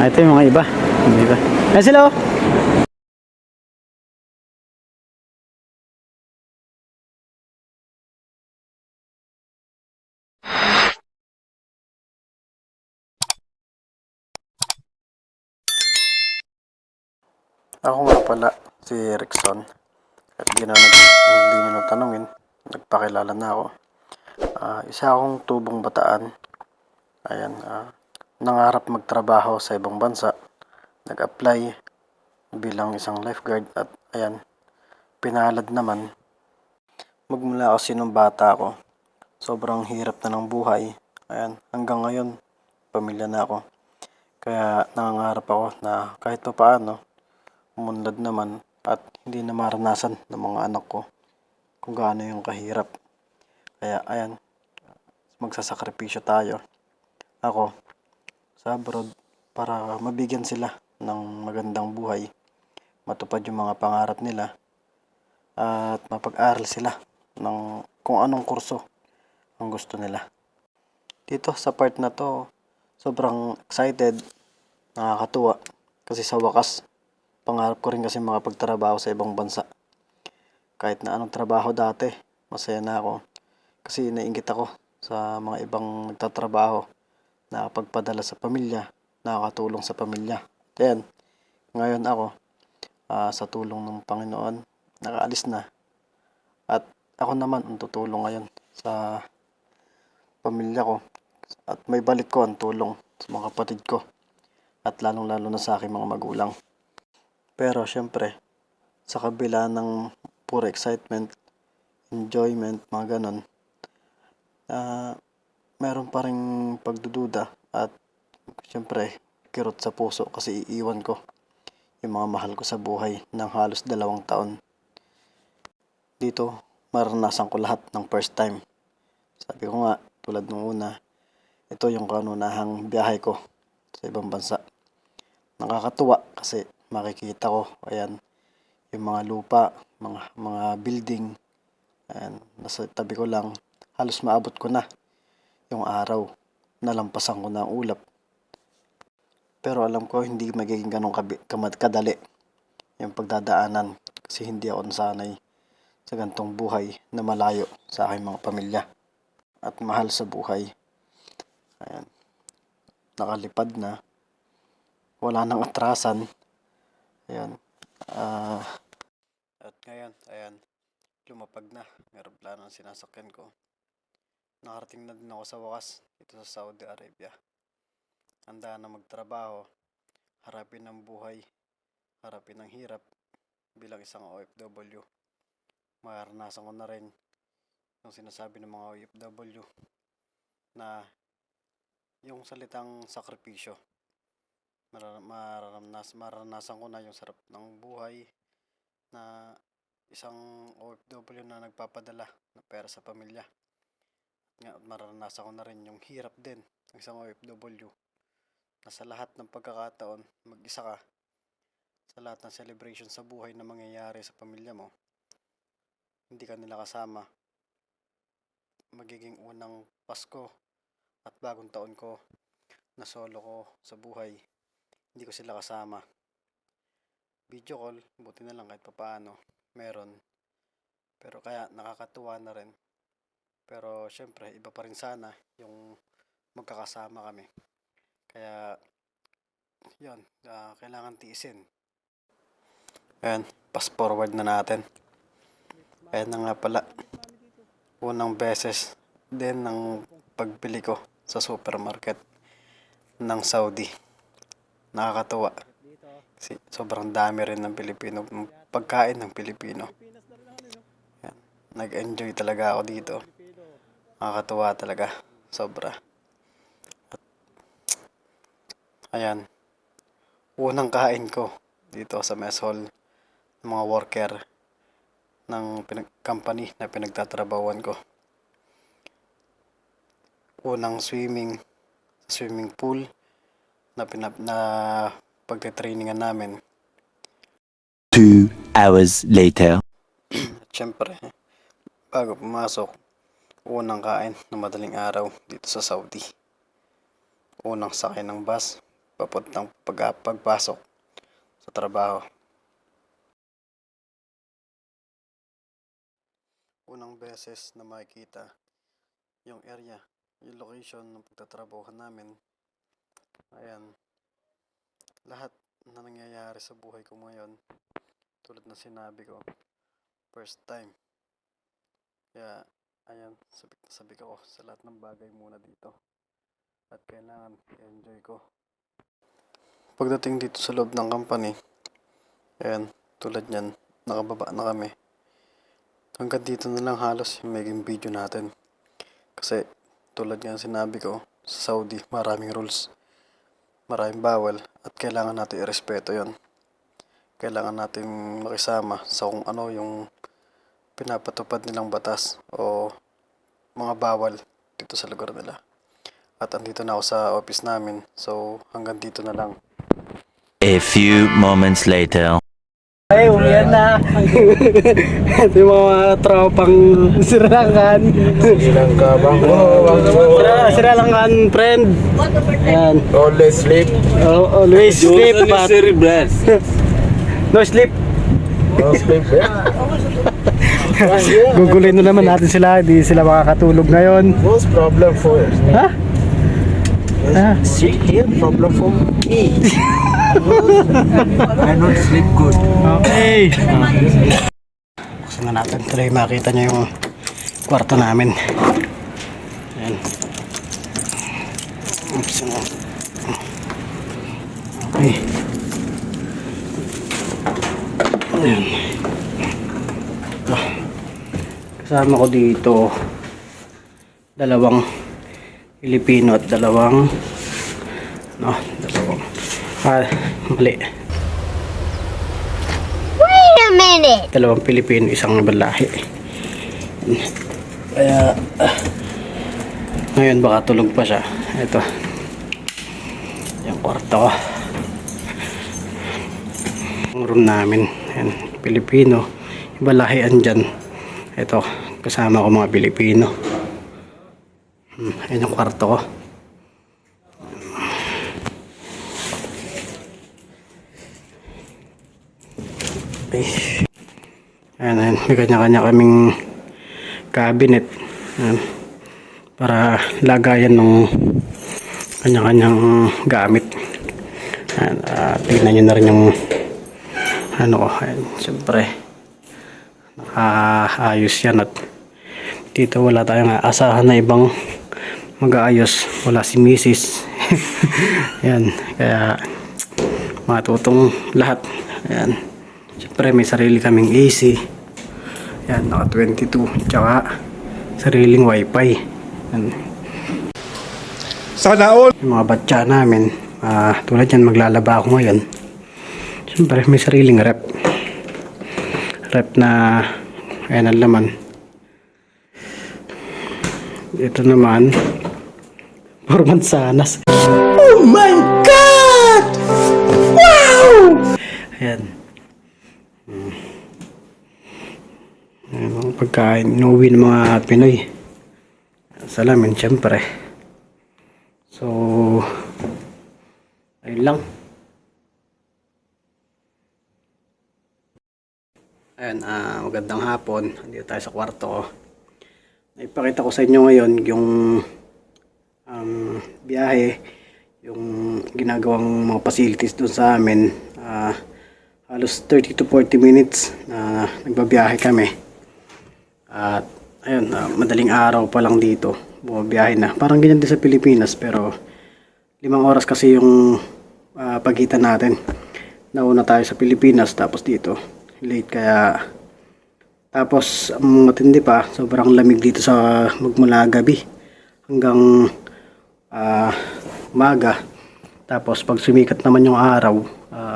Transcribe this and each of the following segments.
Ito yung mga iba. Yung iba. Ayan sila oh. Ako nga pala, si Rickson. At hindi nyo natanungin, nagpakilala na ako. Isa akong tubong bataan. Ayan, nangarap magtrabaho sa ibang bansa. Nag-apply bilang isang lifeguard at ayan, pinalad naman. Magmula kasi nung bata ako, sobrang hirap na ng buhay. Ayan, hanggang ngayon, pamilya na ako. Kaya nangangarap ako na kahit pa paano, umunlad naman at hindi na maranasan ng mga anak ko kung gaano yung kahirap. Kaya ayan, magsasakripisyo tayo. Ako, sa abroad para mabigyan sila ng magandang buhay, matupad yung mga pangarap nila at mapag-aral sila ng kung anong kurso ang gusto nila. Dito sa part na to, sobrang excited, nakakatuwa kasi sa wakas pangarap ko rin kasi makapagtrabaho sa ibang bansa. Kahit na anong trabaho dati, masaya na ako kasi naiinggit ako sa mga ibang nagtatrabaho, nakapagpadala sa pamilya, nakakatulong sa pamilya. Ayan, ngayon ako, sa tulong ng Panginoon, nakaalis na. At ako naman ang tutulong ngayon sa pamilya ko. At may balik ko ang tulong sa mga kapatid ko. At lalong-lalo na sa aking mga magulang. Pero syempre, sa kabila ng puro excitement, enjoyment, mga ganon, meron pa rin pagdududa at syempre, kirot sa puso kasi iiwan ko yung mga mahal ko sa buhay ng halos 2 taon. Dito, maranasan ko lahat ng first time. Sabi ko nga, tulad nung una, ito yung kanunahang biyahe ko sa ibang bansa. Nakakatuwa kasi makikita ko, ayan, yung mga lupa, mga building, ayan, nasa tabi ko lang, halos maabot ko na yung araw, nalampasan ko na ang ulap. Pero alam ko hindi magiging ganun kadali yung pagdadaanan kasi hindi ako nasanay sa gantong buhay na malayo sa aking mga pamilya at mahal sa buhay. Ayan, nakalipad na, wala nang atrasan. Ayan, at ngayon, ayan, lumapag na ang eroplano ang sinasakyan ko. Nakarating na din ako sa wakas dito sa Saudi Arabia. Handa na magtrabaho, harapin ang buhay, harapin ang hirap bilang isang OFW. Maranasan ko na rin yung sinasabi ng mga OFW na yung salitang sakripisyo. Maranasan ko na yung sarap ng buhay na isang OFW na nagpapadala ng pera sa pamilya. Maranasan ko na rin yung hirap din ng isang OFW na sa lahat ng pagkakataon mag-isa ka sa lahat ng celebration sa buhay na mangyayari sa pamilya mo, hindi ka nila kasama. Magiging unang Pasko at bagong taon ko na solo ko sa buhay, hindi ko sila kasama. Video call, buti na lang kahit papaano meron, pero kaya nakakatuwa na rin. Pero syempre iba pa rin sana yung magkakasama kami. Kaya yun, kailangan tiisin. Ayan, fast forward na natin. Ayan na nga pala, unang beses din ng pagbili ko sa supermarket ng Saudi. Nakakatuwa kasi sobrang dami rin ng Pilipino, pagkain ng Pilipino. Ayan, nag-enjoy talaga ako dito. Nakakatuwa talaga, sobra. At, ayan, unang kain ko dito sa mess hall ng mga worker ng company na pinagtatrabawan ko. Unang swimming pool na pagte-trainingan namin. 2 hours later. At syempre, bago pumasok, unang kain ng madaling araw dito sa Saudi. Unang sakay ng bus, papuntang pagpasok sa trabaho. Unang beses na makikita yung area, yung location ng pagtatrabaho namin. Ayan, lahat na nangyayari sa buhay ko ngayon, tulad na sinabi ko, first time. Kaya, ayan, sabik na sabik ako sa lahat ng bagay muna dito. At kailangan i-enjoy ko. Pagdating dito sa loob ng company, ayan, tulad nyan, nakababa na kami. Hanggang dito na lang halos yung maging video natin. Kasi, tulad nga sinabi ko, sa Saudi, maraming rules. Maraming bawal at kailangan natin irespeto yon. Kailangan natin makisama sa kung ano yung pinapatupad nilang batas o mga bawal dito sa lugar nila. At andito na ako sa office namin, so hanggang dito na lang. A few moments later. Ay, umiyan na. Ito yung mga tropang Sri Lankan. Sri Lanka bang? Sri Lankan friend. Ayan. Always sleep. Always sleep but no sleep. No sleep. Gugulin na naman natin sila. Hindi sila makakatulog ngayon. What's problem for you? Ha? Ah, Sit here. Problem for me. I don't sleep good. okay. Buksan na natin. Tuloy makita nyo yung kwarto namin. Ayan. Buksan na. Okay. Ayan. Ito. Kasama ko dito dalawang Pilipino at dalawang mali. Wait a minute. Dalawang Pilipino, isang ibang lahi. Kaya ngayon baka tulog pa siya. Ito yung kwarto ko, ang room namin. Ayan, Pilipino, ibang lahi andyan. Ito, kasama ko mga Pilipino. Ayan yung kwarto ko. Okay. Ayan, may kanya-kanya kaming cabinet. Ayan. Para lagayan ng kanya-kanyang gamit. Ayan, tingnan nyo na rin yung ano ko. Ayan, siyempre nakaayos yan at dito wala tayong aasahan na ibang mag-aayos. Wala si Mrs. Ayan, kaya matutong lahat. Ayan, siyempre may sarili kaming AC. Ayan, naka 22 tsaka sariling wifi. Ayan. Sana all. Yung mga batya namin, tulad yan, maglalaba ako ngayon. Siyempre may sariling rep na ayan ang laman. Ito naman for mansanas. Oh my God! Wow! Ayan. Ayan ang pagkain inuwi ng mga Pinoy. Salamin siyempre. So ayun lang. Ayan, magandang hapon. Andito tayo sa kwarto ko. Ipakita ko sa inyo ngayon yung biyahe, yung ginagawang mga facilities doon sa amin. Halos 30 to 40 minutes na nagbabiyahe kami. At ayun, madaling araw pa lang dito, bumabiyahe na. Parang ganyan din sa Pilipinas, pero 5 oras kasi yung pagitan natin. Nauna tayo sa Pilipinas, tapos dito late, kaya tapos ang matindi pa, sobrang lamig dito sa magmula gabi hanggang umaga. Tapos pag sumikat naman yung araw,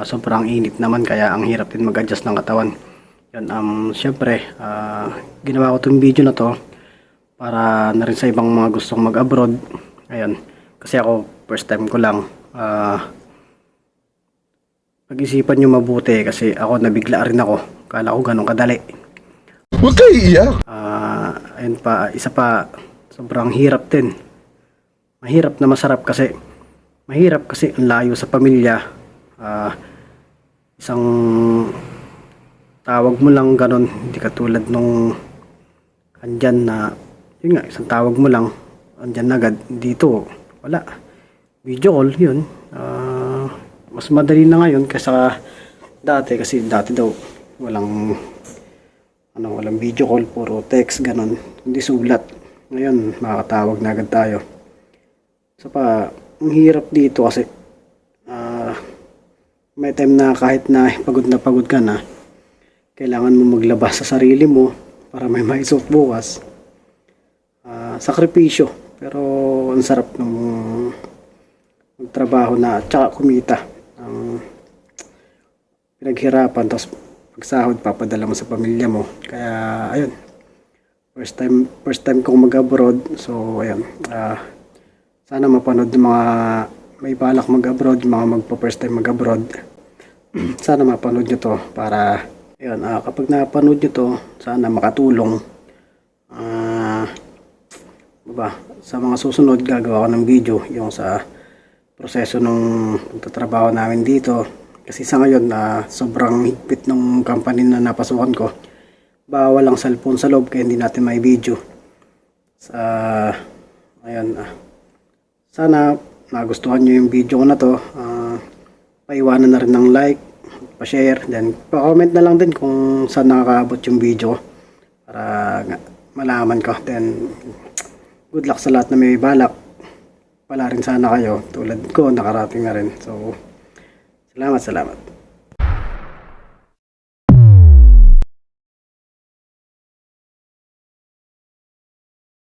sobrang init naman, kaya ang hirap din mag-adjust ng katawan. Yan, syempre ginawa ko itong video na to para na rin sa ibang mga gustong mag-abroad. Ayan, kasi ako first time ko lang. Pag-isipan nyo mabuti, kasi ako nabigla rin ako. Kala ko ganun kadali. Huwag kayo iiyak. Ayun pa, isa pa, sobrang hirap din. Mahirap na masarap kasi mahirap kasi ang layo sa pamilya. Isang tawag mo lang ganun, hindi katulad nung andyan na, yun nga, isang tawag mo lang, andyan na agad. Dito, wala. Video call, yun. Mas madali na ngayon kaysa dati, kasi dati daw walang video call, puro text, ganun. Hindi sulat. Ngayon, makakatawag na agad tayo. So ang hirap dito kasi may time na kahit na pagod ka na, kailangan mo maglabas sa sarili mo para may maisuot bukas. Sakripisyo, pero ang sarap ng magtrabaho na at saka kumita. Pinaghirapan, tapos pagsahod papadala mo sa pamilya mo. Kaya ayun, first time kong mag-abroad. So ayun, sana mapanood ng mga may balak mag-abroad, yung mga magpa-first time mag-abroad. Sana mapanood nyo to para ayun, kapag napanood nyo to, sana makatulong. Sa mga susunod gagawa ko ng video yung sa proseso ng pagtatrabaho namin dito. Kasi sa ngayon sobrang higpit ng company na napasukan ko. Bawal ang cellphone sa loob kaya hindi natin may video. Ayun, sana nagustuhan nyo yung video ko na to. Paiwanan na rin ng like, pa-share, then pa-comment na lang din kung saan nakakaabot yung video para malaman ko. Then good luck sa lahat na may balak. Pala rin sana kayo tulad ko, nakarating na rin. So salamat.